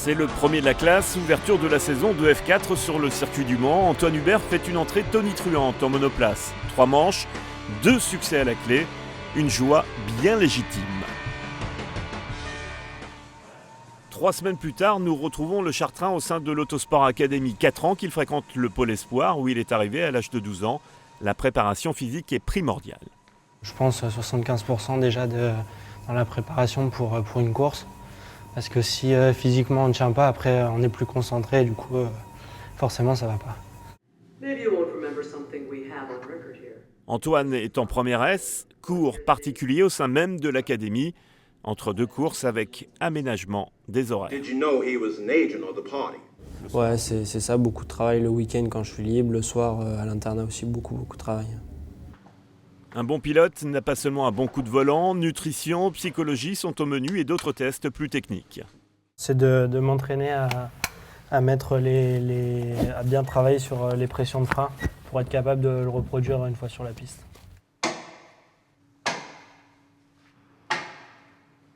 C'est le premier de la classe, ouverture de la saison de F4 sur le circuit du Mans. Antoine Hubert fait une entrée tonitruante en monoplace. 3 manches, 2 succès à la clé, une joie bien légitime. 3 semaines plus tard, nous retrouvons le Chartrain au sein de l'Autosport Academy. 4 ans qu'il fréquente le pôle espoir où il est arrivé à l'âge de 12 ans. La préparation physique est primordiale. Je pense 75% déjà dans la préparation pour une course. Parce que si physiquement on ne tient pas, après on est plus concentré, du coup forcément ça va pas. Antoine est en première S, cours particulier au sein même de l'académie, entre 2 courses avec aménagement des horaires. Ouais, c'est ça, beaucoup de travail le week-end quand je suis libre, le soir à l'internat aussi beaucoup de travail. Un bon pilote n'a pas seulement un bon coup de volant, nutrition, psychologie sont au menu et d'autres tests plus techniques. C'est de m'entraîner à mettre à bien travailler sur les pressions de frein pour être capable de le reproduire une fois sur la piste.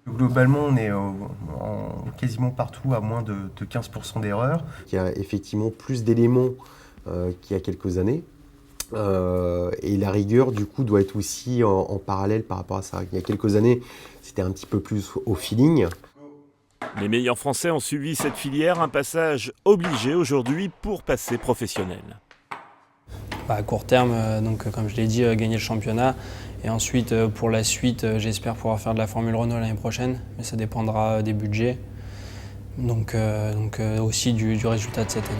Globalement, on est quasiment partout à moins de 15% d'erreurs. Il y a effectivement plus d'éléments qu'il y a quelques années. Et la rigueur, du coup, doit être aussi en parallèle par rapport à ça. Il y a quelques années, c'était un petit peu plus au feeling. Les meilleurs Français ont suivi cette filière, un passage obligé aujourd'hui pour passer professionnel. À court terme, donc, comme je l'ai dit, gagner le championnat. Et ensuite, pour la suite, j'espère pouvoir faire de la Formule Renault l'année prochaine. Mais ça dépendra des budgets, donc aussi du résultat de cette année.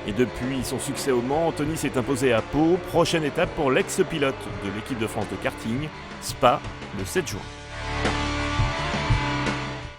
Et depuis son succès au Mans, Anthony s'est imposé à Pau. Prochaine étape pour l'ex-pilote de l'équipe de France de karting, Spa, le 7 juin.